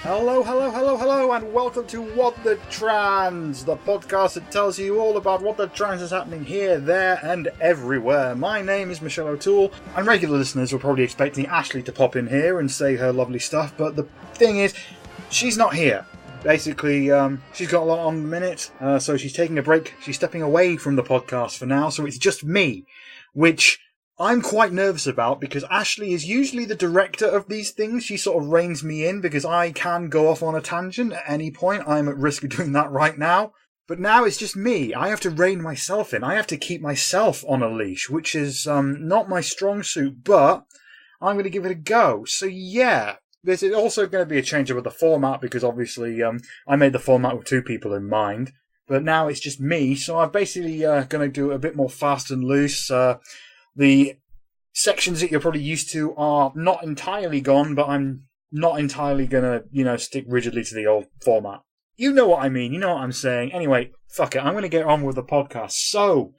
Hello, hello, hello, hello, and welcome to What the Trans, the podcast that tells you all about what the trans is happening here, there, and everywhere. My name is Michelle O'Toole, and regular listeners were probably expecting Ashleigh to pop in here and say her lovely stuff, but the thing is, she's not here. Basically, she's got a lot on the minute, so she's taking a break. She's stepping away from the podcast for now, so it's just me, which I'm quite nervous about because Ashleigh is usually the director of these things. She sort of reins me in because I can go off on a tangent at any point. I'm at risk of doing that right now. But now it's just me. I have to rein myself in. I have to keep myself on a leash, which is not my strong suit, but I'm going to give it a go. So yeah, this is also going to be a change of the format because obviously I made the format with two people in mind. But now it's just me, so I'm basically going to do it a bit more fast and loose. The sections that you're probably used to are not entirely gone, but I'm not entirely going to, stick rigidly to the old format. You know what I mean. You know what I'm saying. Anyway, fuck it. I'm going to get on with the podcast. So,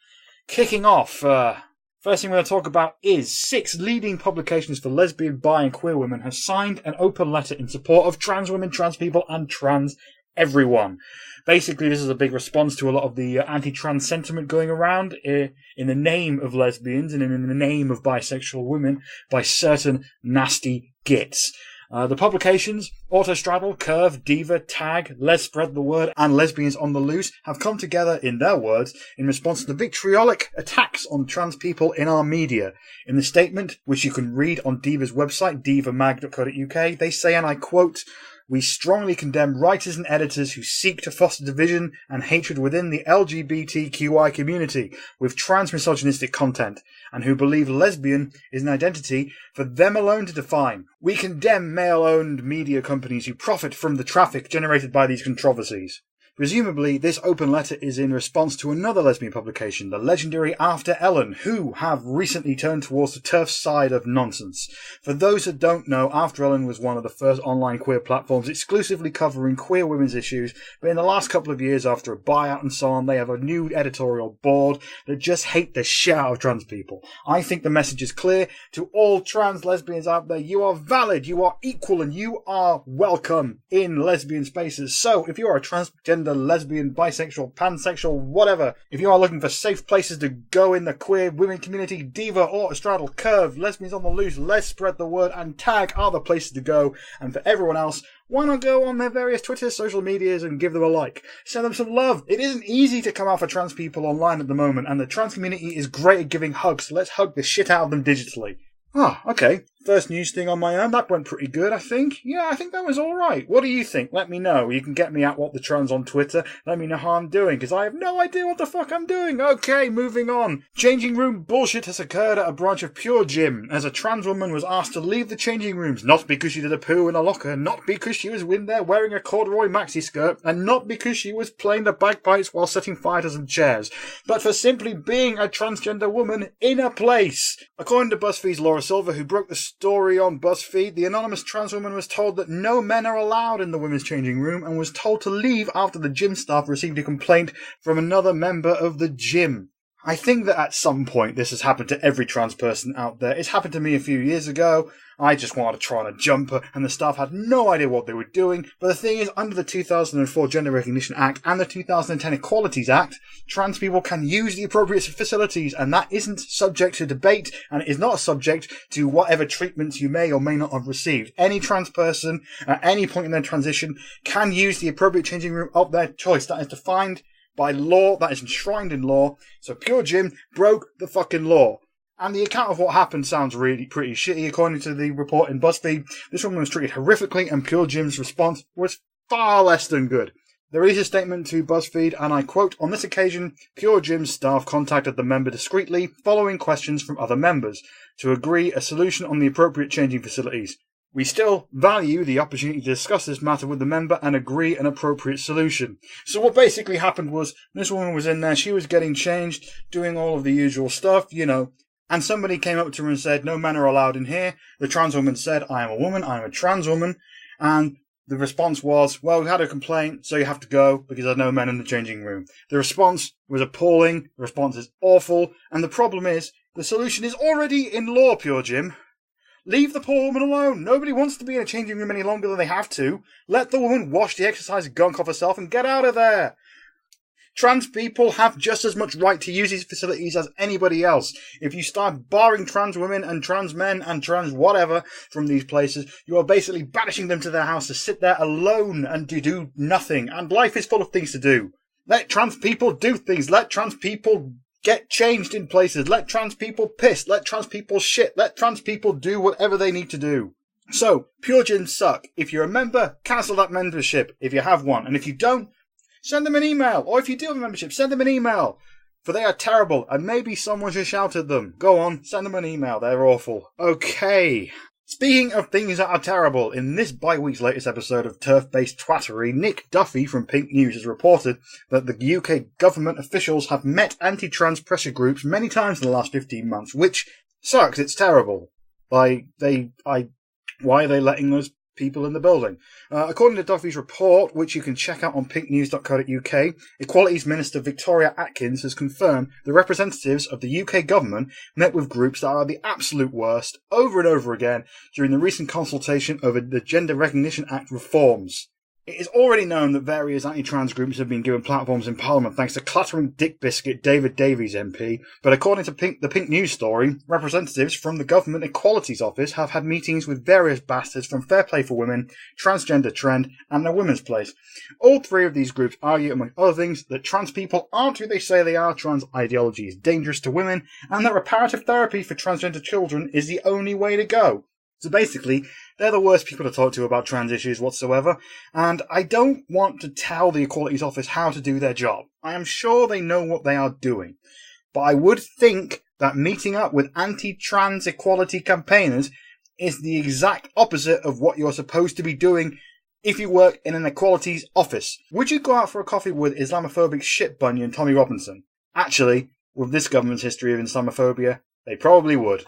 kicking off, first thing we're going to talk about is 6 leading publications for lesbian, bi, and queer women have signed an open letter in support of trans women, trans people, and trans everyone. Basically, this is a big response to a lot of the anti-trans sentiment going around in the name of lesbians and in the name of bisexual women by certain nasty gits. The publications, Autostraddle, Curve, Diva, Tag, Les Spread the Word, and Lesbians on the Loose have come together, in their words, in response to the vitriolic attacks on trans people in our media. In the statement, which you can read on Diva's website, divamag.co.uk, they say, and I quote, "We strongly condemn writers and editors who seek to foster division and hatred within the LGBTQI community with trans-misogynistic content, and who believe lesbian is an identity for them alone to define. We condemn male-owned media companies who profit from the traffic generated by these controversies." Presumably, this open letter is in response to another lesbian publication, the legendary After Ellen, who have recently turned towards the TERF side of nonsense. For those that don't know, After Ellen was one of the first online queer platforms exclusively covering queer women's issues, but in the last couple of years, after a buyout and so on, they have a new editorial board that just hate the shit out of trans people. I think the message is clear to all trans lesbians out there. You are valid, you are equal, and you are welcome in lesbian spaces. So, if you are a transgender, lesbian, bisexual, pansexual, whatever. If you are looking for safe places to go in the queer women community, Diva, Autostraddle, Curve, Lesbians on the Loose, Let's Spread the Word, and Tag are the places to go. And for everyone else, why not go on their various Twitter, social medias and give them a like? Send them some love. It isn't easy to come out for trans people online at the moment, and the trans community is great at giving hugs. So let's hug the shit out of them digitally. Okay. First news thing on my own. That went pretty good, I think. Yeah, I think that was alright. What do you think? Let me know. You can get me at What the Trans on Twitter. Let me know how I'm doing, because I have no idea what the fuck I'm doing. Okay, moving on. Changing room bullshit has occurred at a branch of Pure Gym, as a trans woman was asked to leave the changing rooms, not because she did a poo in a locker, not because she was in there wearing a corduroy maxi skirt, and not because she was playing the bagpipes while setting fire to some chairs, but for simply being a transgender woman in a place. According to BuzzFeed's Laura Silver, who broke the story on BuzzFeed, the anonymous trans woman was told that no men are allowed in the women's changing room and was told to leave after the gym staff received a complaint from another member of the gym. I think that at some point this has happened to every trans person out there. It's happened to me a few years ago. I just wanted to try on a jumper and the staff had no idea what they were doing. But the thing is, under the 2004 Gender Recognition Act and the 2010 Equalities Act, trans people can use the appropriate facilities, and that isn't subject to debate and it is not subject to whatever treatments you may or may not have received. Any trans person at any point in their transition can use the appropriate changing room of their choice. That is defined by law, that is enshrined in law. So Pure Gym broke the fucking law. And the account of what happened sounds really pretty shitty. According to the report in BuzzFeed, this woman was treated horrifically and Pure Gym's response was far less than good. They released a statement to BuzzFeed, and I quote, "On this occasion, Pure Gym's staff contacted the member discreetly, following questions from other members, to agree a solution on the appropriate changing facilities. We still value the opportunity to discuss this matter with the member and agree an appropriate solution." So what basically happened was, this woman was in there, she was getting changed, doing all of the usual stuff, and somebody came up to her and said, "No men are allowed in here." The trans woman said, "I am a woman, I am a trans woman," and the response was, "Well, we had a complaint, so you have to go because there are no men in the changing room." The response was appalling, the response is awful, and the problem is, the solution is already in law, Pure Gym. Leave the poor woman alone. Nobody wants to be in a changing room any longer than they have to. Let the woman wash the exercise gunk off herself and get out of there. Trans people have just as much right to use these facilities as anybody else. If you start barring trans women and trans men and trans whatever from these places, you are basically banishing them to their house to sit there alone and to do nothing. And life is full of things to do. Let trans people do things. Let trans people get changed in places. Let trans people piss. Let trans people shit. Let trans people do whatever they need to do. So, Pure Gyms suck. If you're a member, cancel that membership if you have one. And if you don't, send them an email. Or if you do have a membership, send them an email. For they are terrible, and maybe someone should shout at them. Go on, send them an email. They're awful. Okay. Speaking of things that are terrible, in this bi-week's latest episode of Turf-Based Twattery, Nick Duffy from Pink News has reported that the UK government officials have met anti-trans pressure groups many times in the last 15 months, which sucks. It's terrible. Why are they letting those people in the building? According to Duffy's report, which you can check out on pinknews.co.uk, Equalities Minister Victoria Atkins has confirmed the representatives of the UK government met with groups that are the absolute worst over and over again during the recent consultation over the Gender Recognition Act reforms. It is already known that various anti-trans groups have been given platforms in Parliament thanks to clattering dick biscuit David Davies MP, but according to the Pink News story, representatives from the Government Equalities Office have had meetings with various bastards from Fair Play for Women, Transgender Trend, and the Women's Place. All three of these groups argue, among other things, that trans people aren't who they say they are, trans ideology is dangerous to women, and that reparative therapy for transgender children is the only way to go. So basically, they're the worst people to talk to about trans issues whatsoever, and I don't want to tell the Equalities Office how to do their job. I am sure they know what they are doing. But I would think that meeting up with anti-trans equality campaigners is the exact opposite of what you're supposed to be doing if you work in an equalities office. Would you go out for a coffee with Islamophobic shit bunion Tommy Robinson? Actually, with this government's history of Islamophobia, they probably would.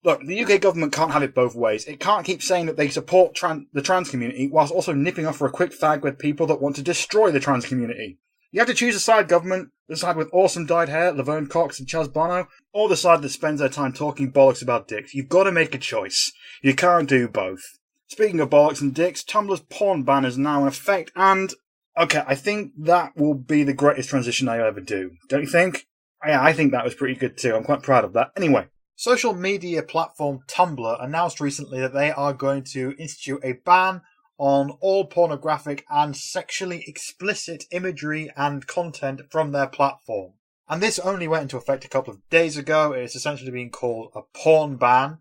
Look, the UK government can't have it both ways. It can't keep saying that they support the trans community whilst also nipping off for a quick fag with people that want to destroy the trans community. You have to choose a side, government: the side with awesome dyed hair, Laverne Cox and Chaz Bono, or the side that spends their time talking bollocks about dicks. You've got to make a choice. You can't do both. Speaking of bollocks and dicks, Tumblr's porn ban is now in effect, and okay, I think that will be the greatest transition I ever do. Don't you think? Yeah, I think that was pretty good too. I'm quite proud of that. Anyway. Social media platform Tumblr announced recently that they are going to institute a ban on all pornographic and sexually explicit imagery and content from their platform. And this only went into effect a couple of days ago. It's essentially being called a porn ban.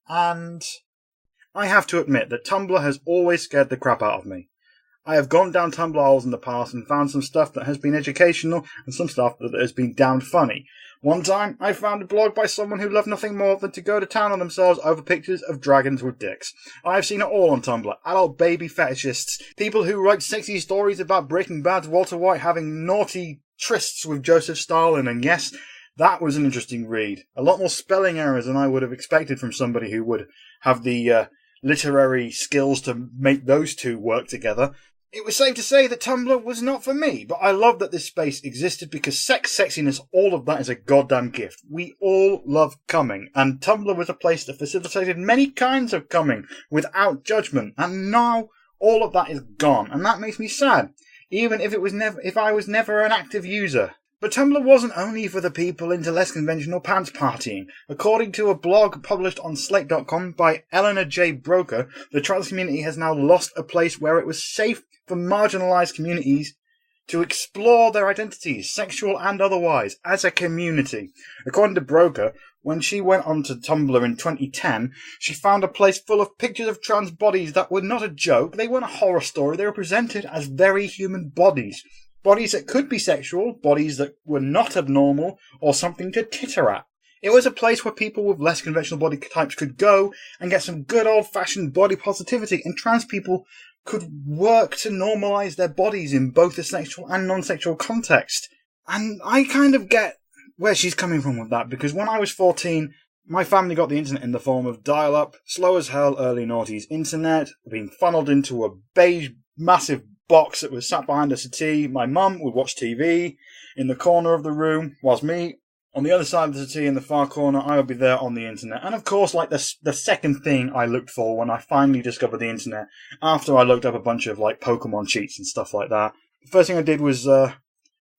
And I have to admit that Tumblr has always scared the crap out of me. I have gone down Tumblr holes in the past and found some stuff that has been educational and some stuff that has been damned funny. One time, I found a blog by someone who loved nothing more than to go to town on themselves over pictures of dragons with dicks. I have seen it all on Tumblr. Adult baby fetishists, people who write sexy stories about Breaking Bad's Walter White having naughty trysts with Joseph Stalin, and yes, that was an interesting read. A lot more spelling errors than I would have expected from somebody who would have the literary skills to make those two work together. It was safe to say that Tumblr was not for me, but I love that this space existed because sex, sexiness, all of that is a goddamn gift. We all love coming, and Tumblr was a place that facilitated many kinds of coming without judgment, and now all of that is gone, and that makes me sad, even if I was never an active user. But Tumblr wasn't only for the people into less conventional pants partying. According to a blog published on Slate.com by Eleanor J. Broker, the trans community has now lost a place where it was safe for marginalised communities to explore their identities, sexual and otherwise, as a community. According to Broker, when she went onto Tumblr in 2010, she found a place full of pictures of trans bodies that were not a joke, they weren't a horror story, they were presented as very human bodies. Bodies that could be sexual, bodies that were not abnormal, or something to titter at. It was a place where people with less conventional body types could go and get some good old-fashioned body positivity, and trans people could work to normalise their bodies in both the sexual and non-sexual context. And I kind of get where she's coming from with that, because when I was 14, my family got the internet in the form of dial-up, slow as hell early noughties internet, being funneled into a beige, massive box that was sat behind a settee. My mum would watch TV in the corner of the room, whilst me, On the other side of the sea in the far corner, I would be there on the internet. And of course, like the second thing I looked for when I finally discovered the internet, after I looked up a bunch of like Pokemon cheats and stuff like that, the first thing I did was I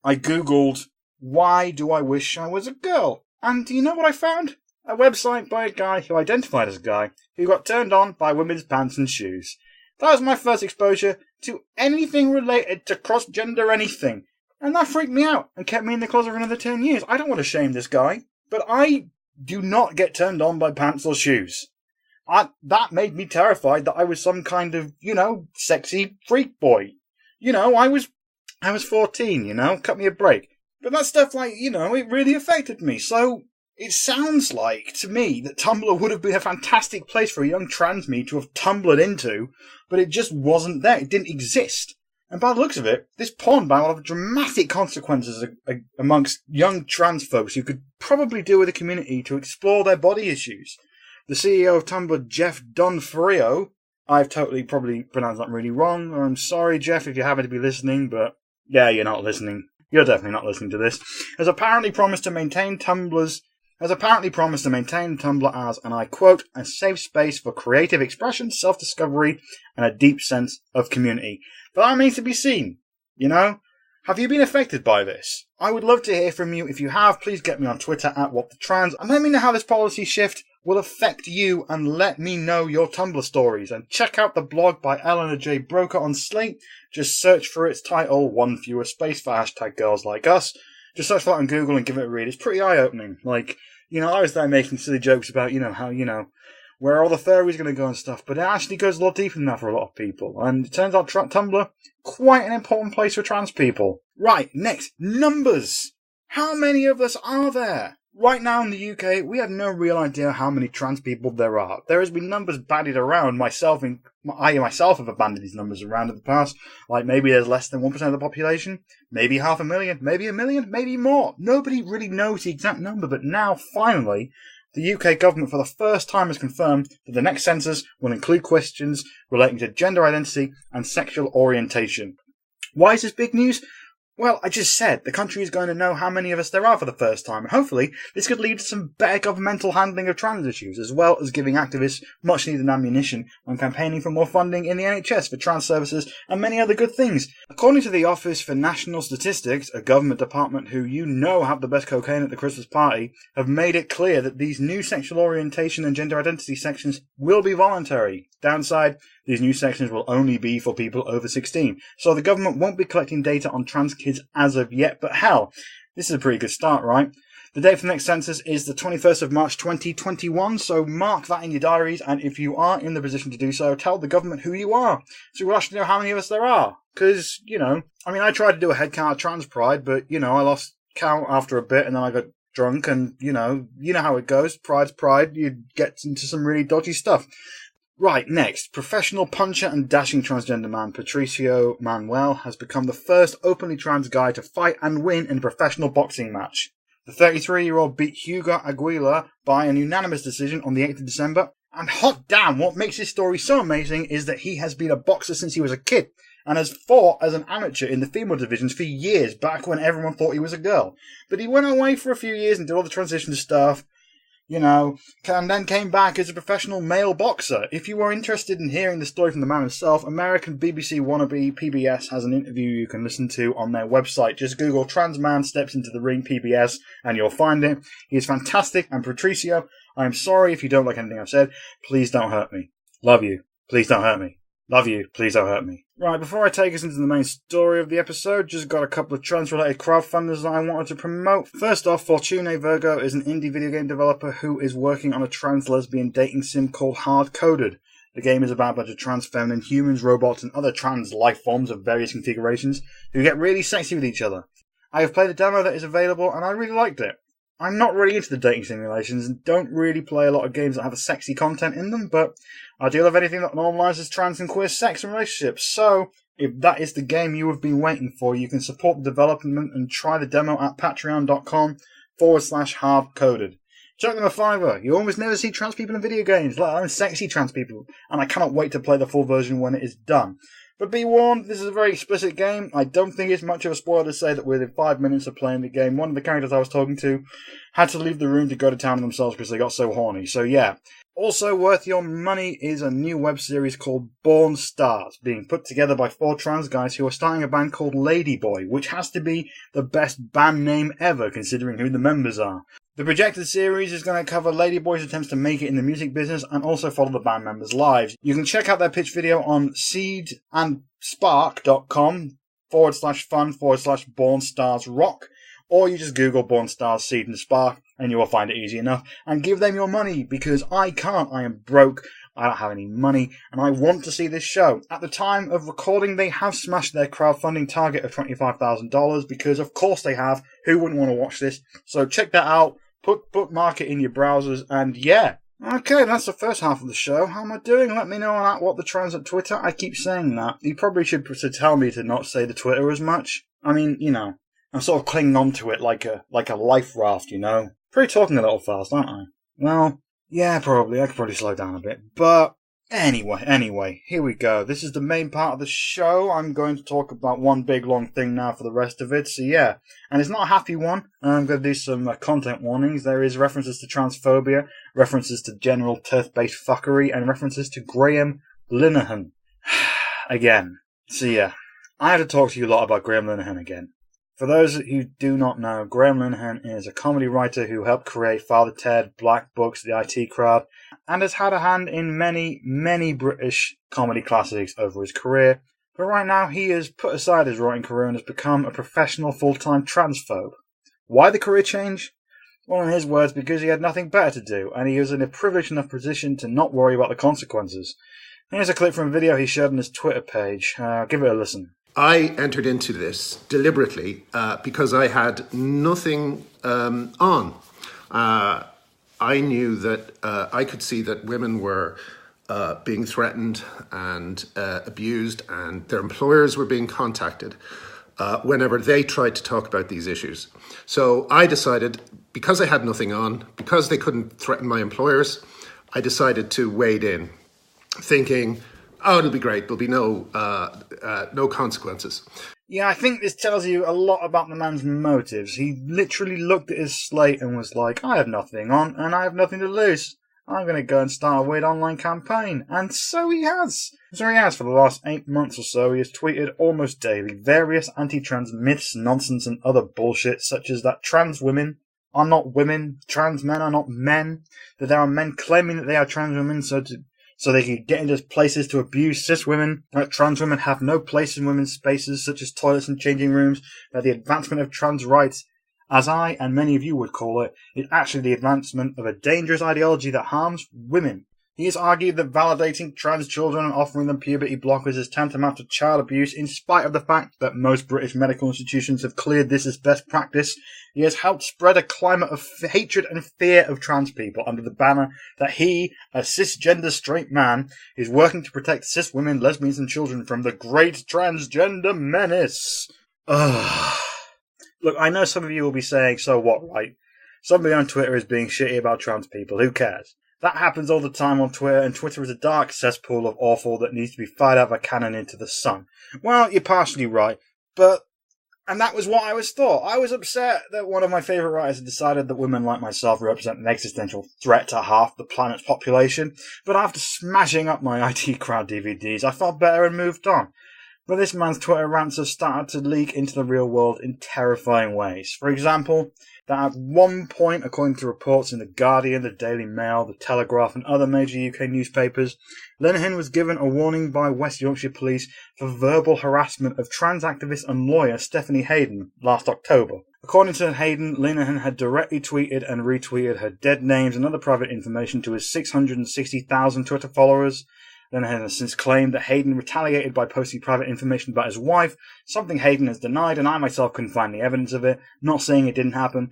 googled, why do I wish I was a girl? And do you know what I found? A website by a guy who identified as a guy who got turned on by women's pants and shoes. That was my first exposure to anything related to cross-gender anything. And that freaked me out and kept me in the closet for another 10 years. I don't want to shame this guy, but I do not get turned on by pants or shoes. That made me terrified that I was some kind of, sexy freak boy. I was 14, cut me a break. But that stuff, it really affected me. So it sounds like, to me, that Tumblr would have been a fantastic place for a young trans me to have tumbled into, but it just wasn't there. It didn't exist. And by the looks of it, this porn ban will have dramatic consequences amongst young trans folks who could probably deal with the community to explore their body issues. The CEO of Tumblr, Jeff Donfrio, I've totally probably pronounced that really wrong. I'm sorry, Jeff, if you happen to be listening, but yeah, you're not listening. You're definitely not listening to this. Has apparently promised to maintain Tumblr as, and I quote, a safe space for creative expression, self-discovery, and a deep sense of community. But that remains to be seen, Have you been affected by this? I would love to hear from you. If you have, please get me on Twitter at WhatTheTrans, and let me know how this policy shift will affect you, and let me know your Tumblr stories. And check out the blog by Eleanor J. Broker on Slate. Just search for its title, One Fewer Space for #girls like us. Just search for that on Google and give it a read. It's pretty eye-opening. I was there making silly jokes about, how, where all the furries going to go and stuff, but it actually goes a lot deeper than that for a lot of people. And it turns out Tumblr, quite an important place for trans people. Right, next, numbers. How many of us are there? Right now in the UK, we have no real idea how many trans people there are. There has been numbers bandied around. I myself have bandied these numbers around in the past. Like maybe there's less than 1% of the population, maybe 500,000, maybe 1 million, maybe more. Nobody really knows the exact number, but now, finally, the UK government for the first time has confirmed that the next census will include questions relating to gender identity and sexual orientation. Why is this big news? Well, I just said the country is going to know how many of us there are for the first time, and hopefully this could lead to some better governmental handling of trans issues, as well as giving activists much needed ammunition when campaigning for more funding in the NHS for trans services and many other good things. According to the Office for National Statistics, a government department who have the best cocaine at the Christmas party, have made it clear that these new sexual orientation and gender identity sections will be voluntary. Downside, these new sections will only be for people over 16, so the government won't be collecting data on trans kids as of yet, but hell, this is a pretty good start, right? The date for the next census is the 21st of March 2021, so mark that in your diaries, and if you are in the position to do so, tell the government who you are, so we'll actually know how many of us there are. Because, I tried to do a head count of trans pride, but, I lost count after a bit, and then I got drunk, and, you know how it goes. Pride's pride, you get into some really dodgy stuff. Right, next, professional puncher and dashing transgender man Patricio Manuel has become the first openly trans guy to fight and win in a professional boxing match. The 33-year-old beat Hugo Aguilar by an unanimous decision on the 8th of December. And hot damn, what makes this story so amazing is that he has been a boxer since he was a kid, and has fought as an amateur in the female divisions for years, back when everyone thought he was a girl. But he went away for a few years and did all the transition stuff, and then came back as a professional male boxer. If you are interested in hearing the story from the man himself, American BBC wannabe PBS has an interview you can listen to on their website. Just Google "Trans Man Steps into the Ring PBS" and you'll find it. He is fantastic, and Patricio, I'm sorry if you don't like anything I've said. Please don't hurt me. Love you. Please don't hurt me. Love you. Please don't hurt me. Right, before I take us into the main story of the episode, just got a couple of trans-related crowdfunders that I wanted to promote. First off, Fortune Virgo is an indie video game developer who is working on a trans-lesbian dating sim called Hard Coded. The game is about a bunch of trans feminine humans, robots, and other trans life forms of various configurations who get really sexy with each other. I have played a demo that is available, and I really liked it. I'm not really into the dating simulations and don't really play a lot of games that have a sexy content in them, but I do love anything that normalises trans and queer sex and relationships. So, if that is the game you have been waiting for, you can support the development and try the demo at patreon.com/hardcoded. Chuck them a $5. You almost never see trans people in video games, let alone sexy trans people, and I cannot wait to play the full version when it is done. But be warned, this is a very explicit game. I don't think it's much of a spoiler to say that within 5 minutes of playing the game, one of the characters I was talking to had to leave the room to go to town themselves because they got so horny. So yeah. Also worth your money is a new web series called Born Stars, being put together by 4 trans guys who are starting a band called Ladyboy, which has to be the best band name ever considering who the members are. The projected series is going to cover Ladyboy's attempts to make it in the music business and also follow the band members' lives. You can check out their pitch video on seedandspark.com/fun/Born Stars Rock, or you just Google Born Stars Seed and Spark and you will find it easy enough. And give them your money, because I can't. I am broke. I don't have any money, and I want to see this show. At the time of recording, they have smashed their crowdfunding target of $25,000, because of course they have. Who wouldn't want to watch this? So check that out. Bookmark it in your browsers, and yeah. Okay, that's the first half of the show. How am I doing? Let me know on that, What the Trans at Twitter. I keep saying that. You probably should tell me to not say the Twitter as much. I mean, you know, I'm sort of clinging on to it like a life raft, you know. Pretty talking a little fast, aren't I? Well, yeah, probably. I could probably slow down a bit. But anyway, here we go. This is the main part of the show. I'm going to talk about one big long thing now for the rest of it. So yeah, and it's not a happy one. I'm going to do some content warnings. There is references to transphobia, references to general turf-based fuckery, and references to Graham Linehan. Again. So yeah, I had to talk to you a lot about Graham Linehan again. For those who do not know, Graham Linehan is a comedy writer who helped create Father Ted, Black Books, The IT Crowd, and has had a hand in many, many British comedy classics over his career. But right now he has put aside his writing career and has become a professional full-time transphobe. Why the career change? Well, in his words, because he had nothing better to do, and he was in a privileged enough position to not worry about the consequences. Here's a clip from a video he shared on his Twitter page. Give it a listen. I entered into this deliberately because I had nothing on. I knew that I could see that women were being threatened and abused, and their employers were being contacted whenever they tried to talk about these issues. So I decided, because I had nothing on, because they couldn't threaten my employers, I decided to wade in, thinking, oh, it'll be great. There'll be no consequences. Yeah, I think this tells you a lot about the man's motives. He literally looked at his slate and was like, I have nothing on and I have nothing to lose. I'm going to go and start a weird online campaign. And so he has. For the last 8 months or so, he has tweeted almost daily various anti-trans myths, nonsense and other bullshit, such as that trans women are not women, trans men are not men, that there are men claiming that they are trans women so they can get into places to abuse cis women, that trans women have no place in women's spaces such as toilets and changing rooms, that the advancement of trans rights, as I and many of you would call it, is actually the advancement of a dangerous ideology that harms women. He has argued that validating trans children and offering them puberty blockers is tantamount to child abuse, in spite of the fact that most British medical institutions have cleared this as best practice. He has helped spread a climate of hatred and fear of trans people under the banner that he, a cisgender straight man, is working to protect cis women, lesbians and children from the great transgender menace. Look, I know some of you will be saying, so what, right? Somebody on Twitter is being shitty about trans people. Who cares? That happens all the time on Twitter, and Twitter is a dark cesspool of awful that needs to be fired out of a cannon into the sun. Well, you're partially right, and that was what I was thought. I was upset that one of my favourite writers had decided that women like myself represent an existential threat to half the planet's population, but after smashing up my IT Crowd DVDs, I felt better and moved on. But this man's Twitter rants have started to leak into the real world in terrifying ways. For example, that at one point, according to reports in The Guardian, The Daily Mail, The Telegraph and other major UK newspapers, Linehan was given a warning by West Yorkshire Police for verbal harassment of trans activist and lawyer Stephanie Hayden last October. According to Hayden, Linehan had directly tweeted and retweeted her dead names and other private information to his 660,000 Twitter followers. Linehan has since claimed that Hayden retaliated by posting private information about his wife, something Hayden has denied, and I myself couldn't find any evidence of it. Not saying it didn't happen.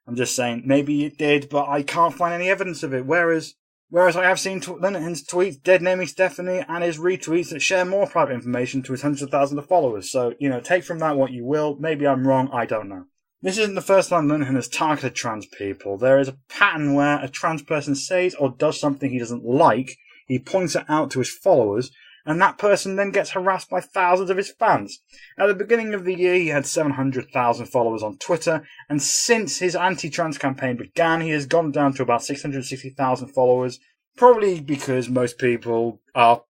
I'm just saying maybe it did, but I can't find any evidence of it. Whereas I have seen Linehan's tweets dead naming Stephanie and his retweets that share more private information to his hundreds of thousands of followers. So, take from that what you will. Maybe I'm wrong. I don't know. This isn't the first time Linehan has targeted trans people. There is a pattern where a trans person says or does something he doesn't like. He points it out to his followers, and that person then gets harassed by thousands of his fans. At the beginning of the year, he had 700,000 followers on Twitter, and since his anti-trans campaign began, he has gone down to about 660,000 followers, probably because most people are,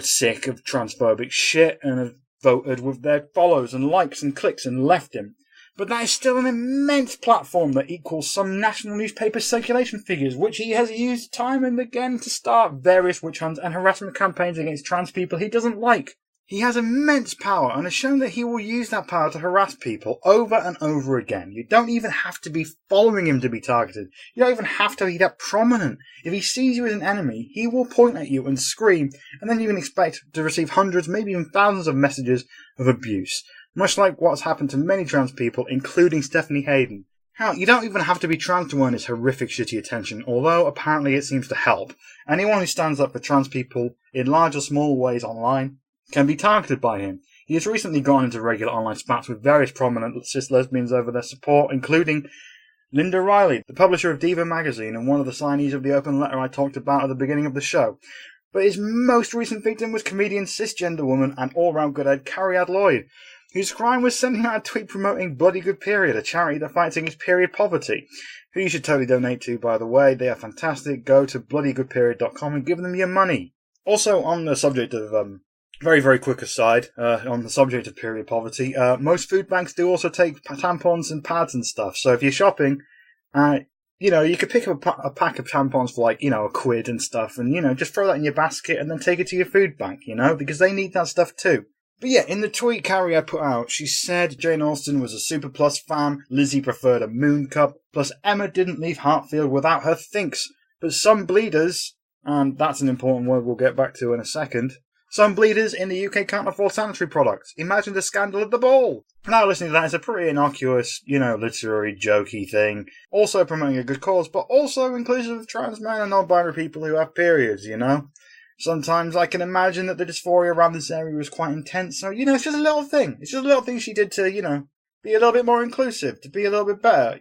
sick of transphobic shit and have voted with their follows and likes and clicks and left him. But that is still an immense platform that equals some national newspaper circulation figures, which he has used time and again to start various witch hunts and harassment campaigns against trans people he doesn't like. He has immense power and has shown that he will use that power to harass people over and over again. You don't even have to be following him to be targeted. You don't even have to be that prominent. If he sees you as an enemy, he will point at you and scream, and then you can expect to receive hundreds, maybe even thousands of messages of abuse. Much like what's happened to many trans people, including Stephanie Hayden. Hell, you don't even have to be trans to earn his horrific shitty attention, although apparently it seems to help. Anyone who stands up for trans people, in large or small ways online, can be targeted by him. He has recently gone into regular online spats with various prominent cis lesbians over their support, including Linda Riley, the publisher of Diva magazine and one of the signees of the open letter I talked about at the beginning of the show. But his most recent victim was comedian, cisgender woman and all-round good egg Carrie Lloyd, whose crime was sending out a tweet promoting Bloody Good Period, a charity that fights against period poverty, who you should totally donate to, by the way. They are fantastic. Go to bloodygoodperiod.com and give them your money. Also, on the subject of, very, very quick aside, on the subject of period poverty, most food banks do also take tampons and pads and stuff, so if you're shopping, you could pick up a pack of tampons for a quid and stuff, and, just throw that in your basket and then take it to your food bank, because they need that stuff too. But yeah, in the tweet Carrie had put out, she said Jane Austen was a Super Plus fan, Lizzie preferred a moon cup, plus Emma didn't leave Hartfield without her thinks. But some bleeders, and that's an important word we'll get back to in a second, some bleeders in the UK can't afford sanitary products. Imagine the scandal at the ball! Now listening to that is a pretty innocuous, literary jokey thing. Also promoting a good cause, but also inclusive of trans men and non-binary people who have periods, Sometimes I can imagine that the dysphoria around this area was quite intense, so, it's just a little thing. It's just a little thing she did to, be a little bit more inclusive, to be a little bit better,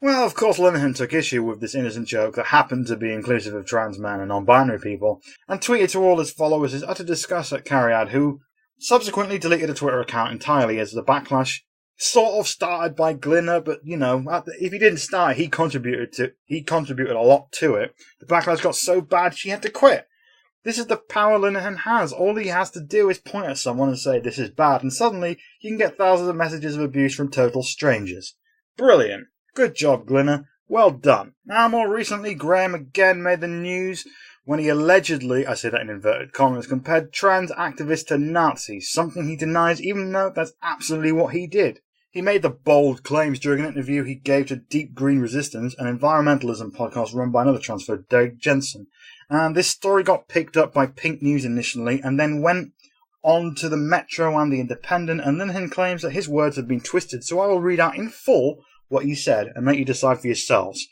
Well, of course, Linehan took issue with this innocent joke that happened to be inclusive of trans men and non-binary people, and tweeted to all his followers his utter disgust at Cariad, who subsequently deleted a Twitter account entirely as the backlash sort of started by Glinner, but, if he didn't start, he contributed a lot to it. The backlash got so bad she had to quit. This is the power Linehan has. All he has to do is point at someone and say, this is bad, and suddenly you can get thousands of messages of abuse from total strangers. Brilliant. Good job, Glinner. Well done. Now, more recently, Graham again made the news when he allegedly, I say that in inverted commas, compared trans activists to Nazis, something he denies even though that's absolutely what he did. He made the bold claims during an interview he gave to Deep Green Resistance, an environmentalism podcast run by another transphobe, Derek Jensen. And this story got picked up by Pink News initially, and then went on to the Metro and the Independent, and Linehan claims that his words have been twisted, so I will read out in full what he said and let you decide for yourselves.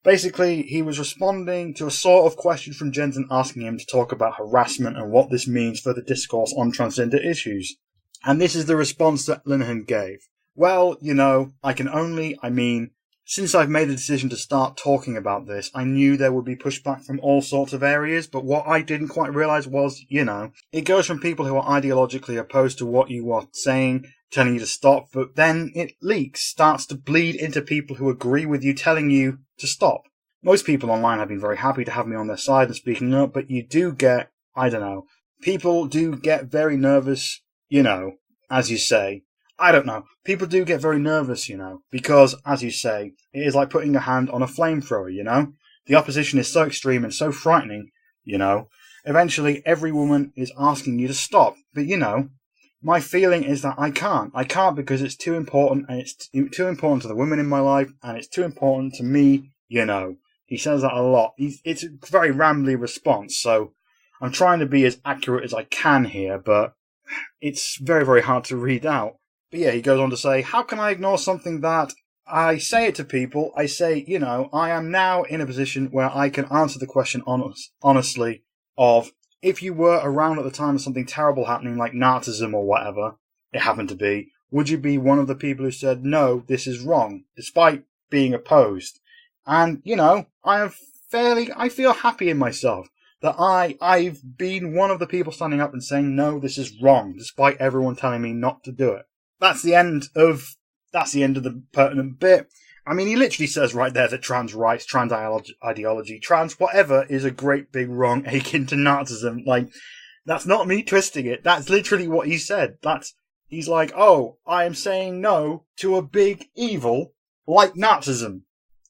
Basically, he was responding to a sort of question from Jensen asking him to talk about harassment and what this means for the discourse on transgender issues. And this is the response that Linehan gave. Well, since I've made the decision to start talking about this, I knew there would be pushback from all sorts of areas, but what I didn't quite realise was, it goes from people who are ideologically opposed to what you are saying, telling you to stop, but then it leaks, starts to bleed into people who agree with you, telling you to stop. Most people online have been very happy to have me on their side and speaking up, but you do get, people do get very nervous, as you say. People do get very nervous, because, as you say, it is like putting a hand on a flamethrower, The opposition is so extreme and so frightening, Eventually, every woman is asking you to stop, but, my feeling is that I can't. I can't because it's too important, and it's too important to the women in my life, and it's too important to me, He says that a lot. It's a very rambly response, so I'm trying to be as accurate as I can here, but it's very, very hard to read out. But yeah, he goes on to say, how can I ignore something that I say it to people? I say, I am now in a position where I can answer the question honestly of, if you were around at the time of something terrible happening like Nazism or whatever it happened to be, would you be one of the people who said, no, this is wrong, despite being opposed? And, I feel happy in myself. that I've been one of the people standing up and saying, no, this is wrong, despite everyone telling me not to do it. That's the end of the pertinent bit. I mean, he literally says right there that trans rights, trans ideology, trans whatever is a great big wrong akin to Nazism. Like, that's not me twisting it. That's literally what he said. He's like, oh, I am saying no to a big evil like Nazism.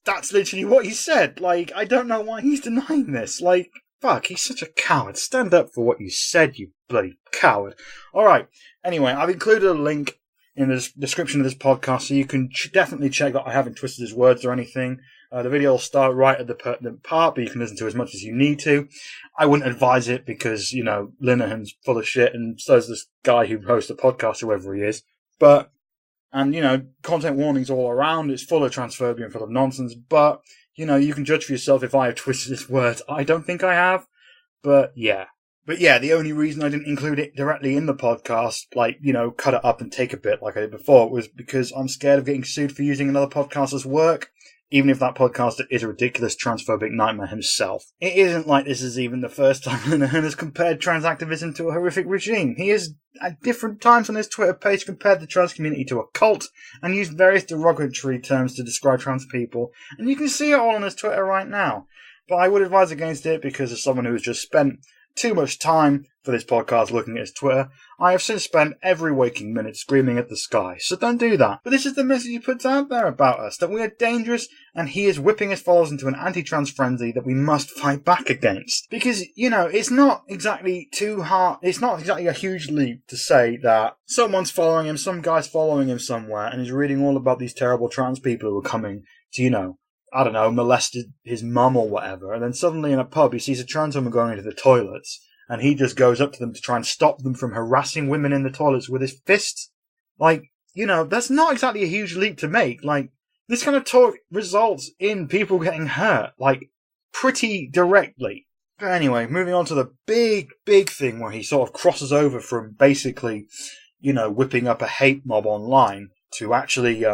That's literally what he said. Like, I don't know why he's denying this. Like, fuck, he's such a coward. Stand up for what you said, you bloody coward. Alright, anyway, I've included a link in the description of this podcast, so you can definitely check that I haven't twisted his words or anything. The video will start right at the pertinent part, but you can listen to as much as you need to. I wouldn't advise it because, you know, Linehan's full of shit, and so is this guy who hosts the podcast, whoever he is. And, you know, content warnings all around. It's full of transphobia and full of nonsense, but, you know, you can judge for yourself if I have twisted his words. I don't think I have, but yeah. But yeah, the only reason I didn't include it directly in the podcast, like, you know, cut it up and take a bit like I did before, was because I'm scared of getting sued for using another podcaster's work, even if that podcaster is a ridiculous transphobic nightmare himself. It isn't like this is even the first time Linehan has compared trans activism to a horrific regime. He has, at different times on his Twitter page, compared the trans community to a cult, and used various derogatory terms to describe trans people, and you can see it all on his Twitter right now. But I would advise against it because as someone who has just spent too much time for this podcast looking at his Twitter, I have since spent every waking minute screaming at the sky, so don't do that. But this is the message he puts out there about us, that we are dangerous, and he is whipping his followers into an anti-trans frenzy that we must fight back against. Because, you know, it's not exactly too hard, it's not exactly a huge leap to say that someone's following him, some guy's following him somewhere, and is reading all about these terrible trans people who are coming to, you know, I don't know, molested his mum or whatever, and then suddenly in a pub he sees a trans woman going into the toilets, and he just goes up to them to try and stop them from harassing women in the toilets with his fists. Like, you know, that's not exactly a huge leap to make. Like, this kind of talk results in people getting hurt, like, pretty directly. But anyway, moving on to the big thing where he sort of crosses over from basically, you know, whipping up a hate mob online to actually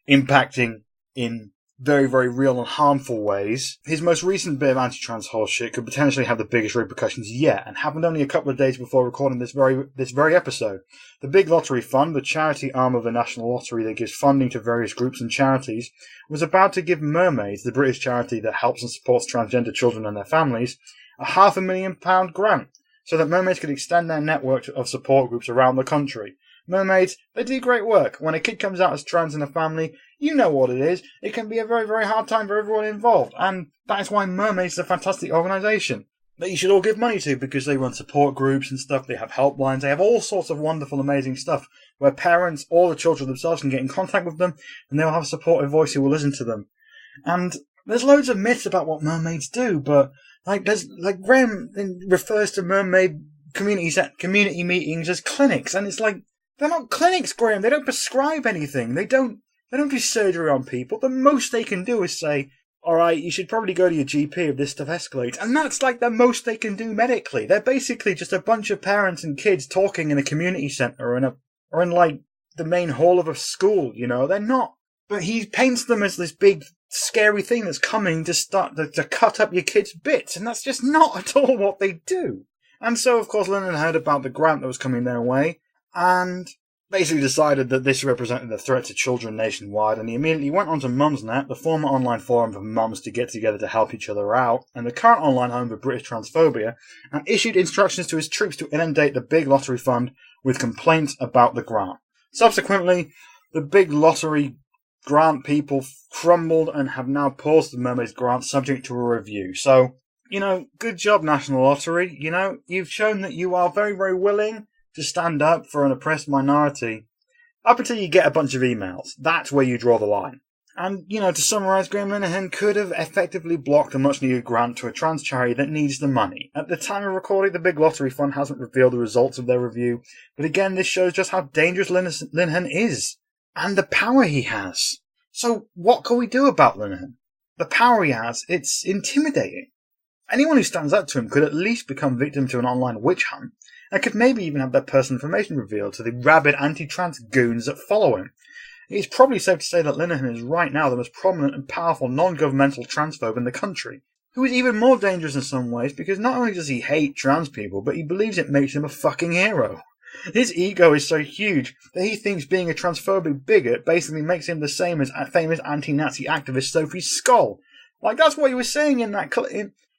impacting in very, very real and harmful ways. His most recent bit of anti-trans horseshit could potentially have the biggest repercussions yet, and happened only a couple of days before recording this very episode. The Big Lottery Fund, the charity arm of the National Lottery that gives funding to various groups and charities, was about to give Mermaids, the British charity that helps and supports transgender children and their families, a £500,000 grant, so that Mermaids could extend their network of support groups around the country. Mermaids, they do great work. When a kid comes out as trans in a family, you know what it is. It can be a very, very hard time for everyone involved. And that is why Mermaids is a fantastic organisation that you should all give money to, because they run support groups and stuff. They have helplines. They have all sorts of wonderful, amazing stuff where parents or the children themselves can get in contact with them, and they'll have a supportive voice who will listen to them. And there's loads of myths about what mermaids do, but Graham refers to mermaid community meetings as clinics, and it's like, they're not clinics, Graham. They don't prescribe anything. They don't do surgery on people. The most they can do is say, alright, you should probably go to your GP if this stuff escalates. And that's like the most they can do medically. They're basically just a bunch of parents and kids talking in a community centre or in like the main hall of a school, you know. They're not. But he paints them as this big scary thing that's coming to start to cut up your kids' bits, and that's just not at all what they do. And so, of course, Linehan heard about the grant that was coming their way, and basically decided that this represented a threat to children nationwide, and he immediately went onto Mumsnet, the former online forum for mums to get together to help each other out, and the current online home for British transphobia, and issued instructions to his troops to inundate the Big Lottery Fund with complaints about the grant. Subsequently, the Big Lottery grant people crumbled and have now paused the Mermaids grant subject to a review. So, you know, good job, National Lottery. You know, you've shown that you are very, very willing to stand up for an oppressed minority, up until you get a bunch of emails. That's where you draw the line. And, you know, to summarise, Graham Linehan could have effectively blocked a much-needed grant to a trans charity that needs the money. At the time of recording, the Big Lottery Fund hasn't revealed the results of their review, but again, this shows just how dangerous Linehan is, and the power he has. So, what can we do about Linehan? The power he has, it's intimidating. Anyone who stands up to him could at least become victim to an online witch hunt, and could maybe even have their personal information revealed to the rabid anti-trans goons that follow him. It's probably safe to say that Linehan is right now the most prominent and powerful non-governmental transphobe in the country. who is even more dangerous in some ways because not only does he hate trans people, but he believes it makes him a fucking hero. His ego is so huge that he thinks being a transphobic bigot basically makes him the same as famous anti-Nazi activist Sophie Skoll. Like, that's what he was saying in that...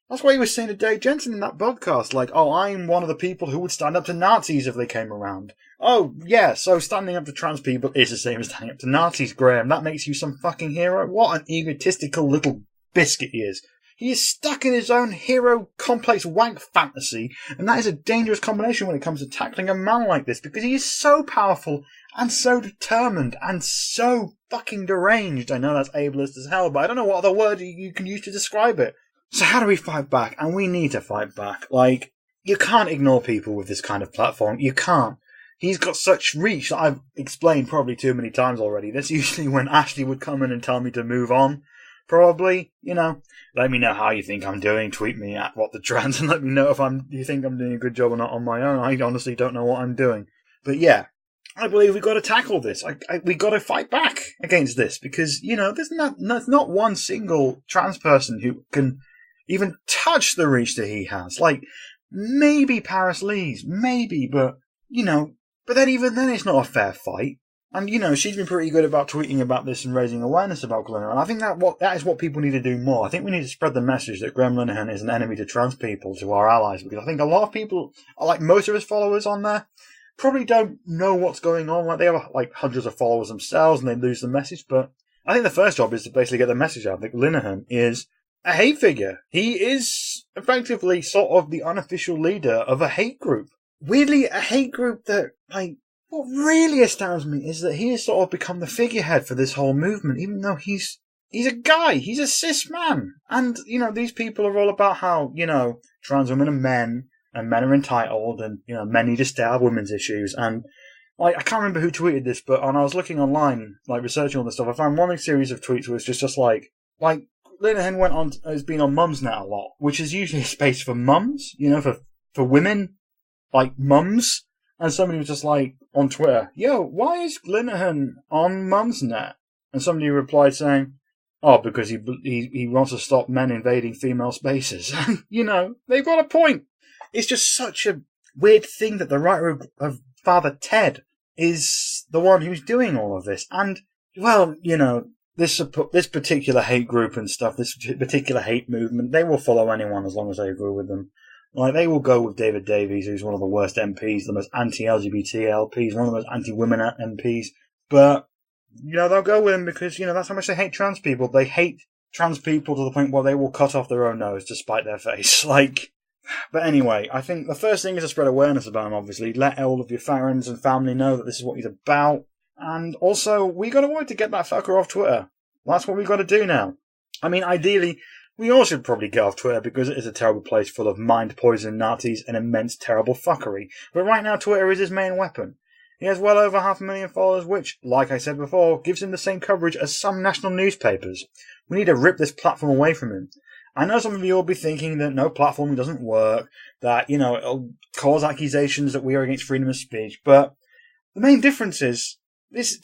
That's what he was saying to Dave Jensen in that podcast. Like, oh, I'm one of the people who would stand up to Nazis if they came around. Oh, yeah, so standing up to trans people is the same as standing up to Nazis, Graham. That makes you some fucking hero? What an egotistical little biscuit he is. He is stuck in his own hero complex wank fantasy, and that is a dangerous combination when it comes to tackling a man like this, because he is so powerful and so determined and so fucking deranged. I know that's ableist as hell, but I don't know what other word you can use to describe it. So how do we fight back? And we need to fight back. Like, you can't ignore people with this kind of platform. You can't. He's got such reach that I've explained probably too many times already. That's usually when Ashleigh would come in and tell me to move on. Probably, let me know how you think I'm doing. Tweet me at WhatTheTrans and let me know if you think I'm doing a good job or not on my own. I honestly don't know what I'm doing. But yeah, I believe we've got to tackle this. We've got to fight back against this because, there's not one single trans person who can even touch the reach that he has. Like, maybe Paris Lee's, maybe, but then even then it's not a fair fight. And, she's been pretty good about tweeting about this and raising awareness about Linehan. And I think that is what people need to do more. I think we need to spread the message that Graham Linehan is an enemy to trans people, to our allies, because I think a lot of people, like most of his followers on there, probably don't know what's going on. Like, they have, hundreds of followers themselves and they lose the message. But I think the first job is to basically get the message out that Linehan is a hate figure. He is effectively sort of the unofficial leader of a hate group. Weirdly, a hate group that, what really astounds me is that he has sort of become the figurehead for this whole movement, even though he's a guy, he's a cis man. And, these people are all about how, trans women are men, and men are entitled, and, men need to stay out of women's issues. And, I can't remember who tweeted this, but when I was looking online, researching all this stuff, I found one series of tweets where it's just Linehan has been on Mumsnet a lot, which is usually a space for mums, for women, mums. And somebody was just on Twitter, yo, why is Linehan on Mumsnet? And somebody replied saying, oh, because he wants to stop men invading female spaces. They've got a point. It's just such a weird thing that the writer of Father Ted is the one who's doing all of this. And, well, this particular hate group and stuff, this particular hate movement, they will follow anyone as long as they agree with them. They will go with David Davies, who's one of the worst MPs, the most anti-LGBT LPs, one of the most anti-women MPs. But, they'll go with him because, that's how much they hate trans people. They hate trans people to the point where they will cut off their own nose to spite their face. But anyway, I think the first thing is to spread awareness about him, obviously. Let all of your friends and family know that this is what he's about. And also, we got to work to get that fucker off Twitter. That's what we got to do now. I mean, ideally, we all should probably get off Twitter because it is a terrible place full of mind-poisoned Nazis and immense terrible fuckery. But right now, Twitter is his main weapon. He has well over 500,000 followers, which, like I said before, gives him the same coverage as some national newspapers. We need to rip this platform away from him. I know some of you will be thinking that no platform doesn't work, that, it'll cause accusations that we are against freedom of speech, but the main difference is,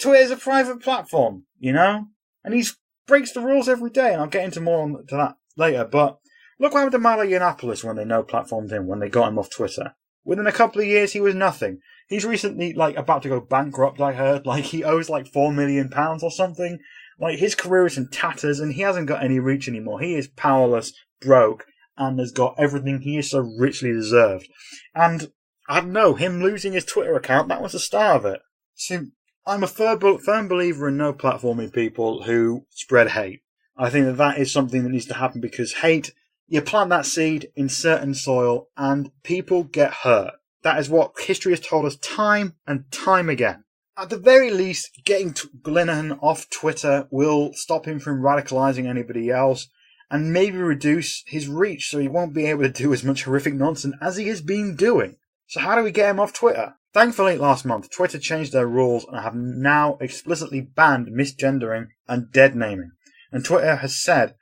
Twitter is a private platform, and he breaks the rules every day, and I'll get into more to that later, but look what happened to Milo Yiannopoulos when they no-platformed him, when they got him off Twitter. Within a couple of years, he was nothing. He's recently, about to go bankrupt, I heard. He owes, £4 million or something. His career is in tatters, and he hasn't got any reach anymore. He is powerless, broke, and has got everything he is so richly deserved. And, I don't know, him losing his Twitter account, that was the start of it. So, I'm a firm believer in no-platforming people who spread hate. I think that is something that needs to happen because hate, you plant that seed in certain soil and people get hurt. That is what history has told us time and time again. At the very least, getting Linehan off Twitter will stop him from radicalising anybody else and maybe reduce his reach so he won't be able to do as much horrific nonsense as he has been doing. So how do we get him off Twitter? Thankfully, last month, Twitter changed their rules and have now explicitly banned misgendering and dead naming. And Twitter has said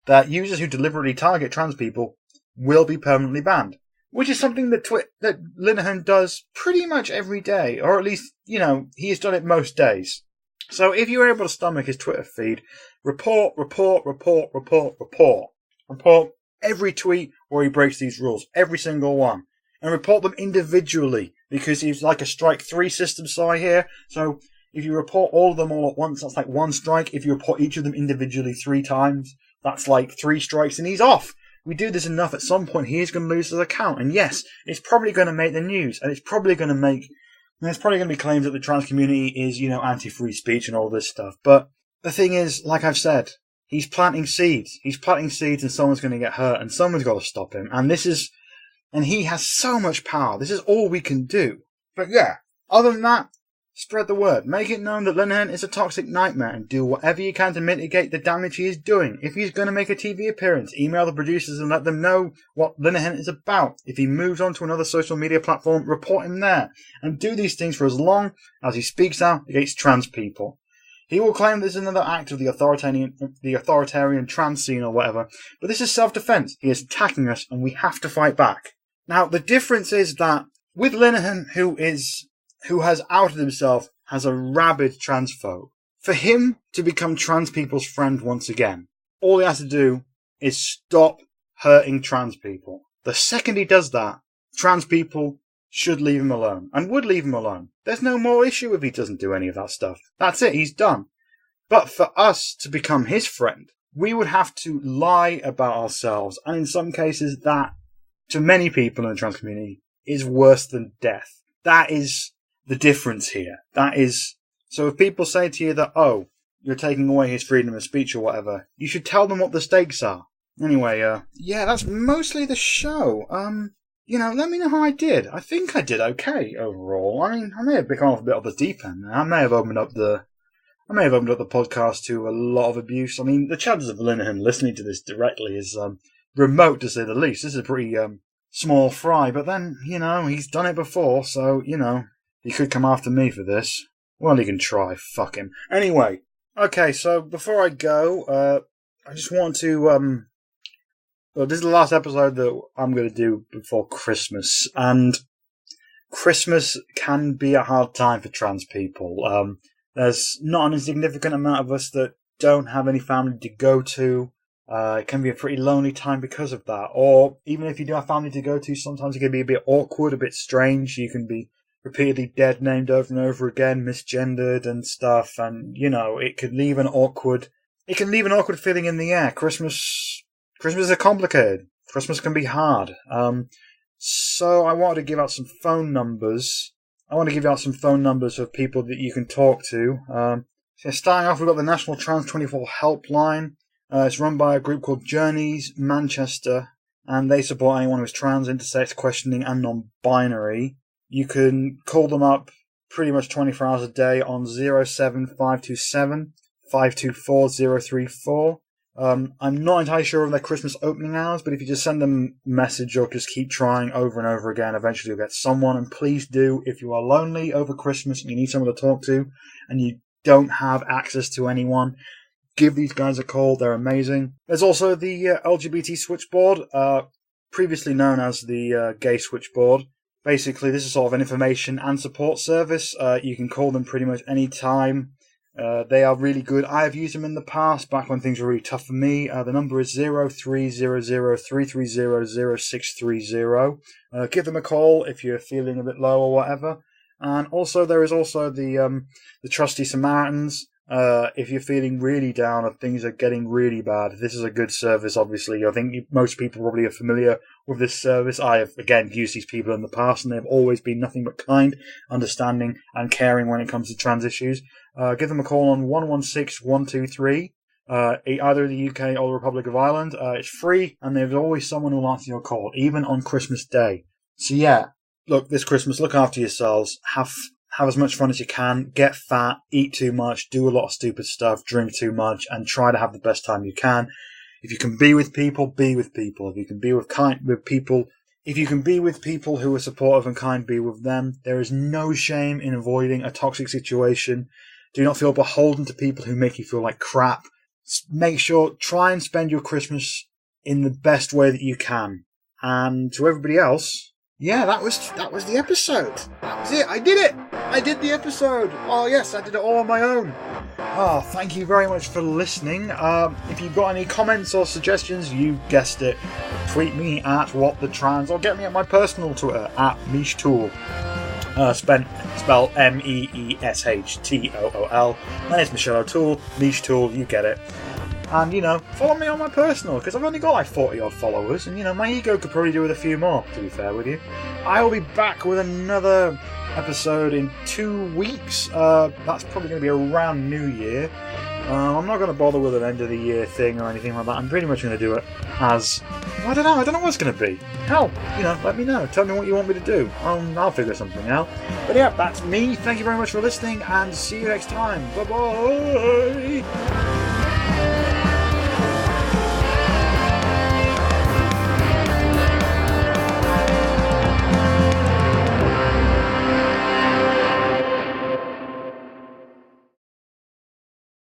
that users who deliberately target trans people will be permanently banned. Which is something that Linehan does pretty much every day. Or at least, he has done it most days. So if you're able to stomach his Twitter feed, report every tweet where he breaks these rules, every single one, and report them individually, because he's like a strike 3 system here. So if you report all of them all at once, that's like 1 strike. If you report each of them individually 3 times, that's like 3 strikes, and he's off. We do this enough, at some point he is going to lose his account. And yes, it's probably going to make the news, and it's probably going to there's probably going to be claims that the trans community is, anti-free speech and all this stuff. But the thing is, like I've said, he's planting seeds. He's planting seeds, and someone's going to get hurt, and someone's got to stop him. And he has so much power. This is all we can do. But yeah, other than that, spread the word. Make it known that Linehan is a toxic nightmare, and do whatever you can to mitigate the damage he is doing. If he's going to make a TV appearance, email the producers and let them know what Linehan is about. If he moves on to another social media platform, report him there. And do these things for as long as he speaks out against trans people. He will claim this is another act of the authoritarian trans scene or whatever, but this is self-defense. He is attacking us, and we have to fight back. Now, the difference is that with Linehan, who has outed himself as a rabid transphobe, for him to become trans people's friend once again, all he has to do is stop hurting trans people. The second he does that, trans people should leave him alone, and would leave him alone. There's no more issue if he doesn't do any of that stuff. That's it, he's done. But for us to become his friend, we would have to lie about ourselves, and in some cases that, to many people in the trans community, is worse than death. That is the difference here. So if people say to you that, oh, you're taking away his freedom of speech or whatever, you should tell them what the stakes are. Anyway, yeah, that's mostly the show. Let me know how I did. I think I did okay overall. I mean, I may have become off a bit of the deep end. I may have opened up the podcast to a lot of abuse. I mean, the chances of Linehan listening to this directly is remote, to say the least. This is a pretty small fry, but then, he's done it before, so, he could come after me for this. Well, he can try. Fuck him. Anyway, okay, so before I go, I just want to, well, this is the last episode that I'm going to do before Christmas, and Christmas can be a hard time for trans people. There's not an insignificant amount of us that don't have any family to go to. It can be a pretty lonely time because of that. Or even if you do have family to go to, sometimes it can be a bit awkward, a bit strange. You can be repeatedly dead named over and over again, misgendered and stuff, and it could leave an awkward feeling in the air. Christmas is complicated. Christmas can be hard. So I wanted to give out some phone numbers. Of people that you can talk to. So starting off, we've got the National Trans 24 helpline. It's run by a group called Journeys Manchester, and they support anyone who is trans, intersex, questioning, and non-binary. You can call them up pretty much 24 hours a day on 07527 524 034. I'm not entirely sure of their Christmas opening hours, but if you just send them a message or just keep trying over and over again, eventually you'll get someone. And please do, if you are lonely over Christmas and you need someone to talk to, and you don't have access to anyone, give these guys a call. They're amazing. There's also the LGBT switchboard, previously known as the gay switchboard. Basically, this is sort of an information and support service. You can call them pretty much any time. They are really good. I have used them in the past, back when things were really tough for me. The number is 0300 330 0630. Give them a call if you're feeling a bit low or whatever. And also, there is also the Trusty Samaritans. If you're feeling really down or things are getting really bad, this is a good service, obviously. I think most people probably are familiar with this service. I have, again, used these people in the past, and they've always been nothing but kind, understanding, and caring when it comes to trans issues. Give them a call on 116 123, either the UK or the Republic of Ireland. It's free, and there's always someone who will answer your call, even on Christmas Day. So yeah, look, this Christmas, look after yourselves. Have as much fun as you can, get fat, eat too much, do a lot of stupid stuff, drink too much, and try to have the best time you can. If you can be with people, be with people. If you can be with people who are supportive and kind, be with them. There is no shame in avoiding a toxic situation. Do not feel beholden to people who make you feel like crap. Try and spend your Christmas in the best way that you can. And to everybody else, yeah, that was the episode. That was it. I did it. I did the episode. Oh yes, I did it all on my own. Oh, thank you very much for listening. If you've got any comments or suggestions, you guessed it, tweet me at WhatTheTrans or get me at my personal Twitter at MeeshTool. Spelled MEESHTOOL. My name's Michelle O'Toole, MeeshTool, you get it. And, follow me on my personal, because I've only got like 40 odd followers, and, my ego could probably do with a few more, to be fair with you. I will be back with another episode in 2 weeks. That's probably going to be around New Year. I'm not going to bother with an end of the year thing or anything like that. I'm pretty much going to do it as... I don't know what it's going to be. Hell, let me know. Tell me what you want me to do. I'll figure something out. But yeah, that's me. Thank you very much for listening, and see you next time. Bye-bye!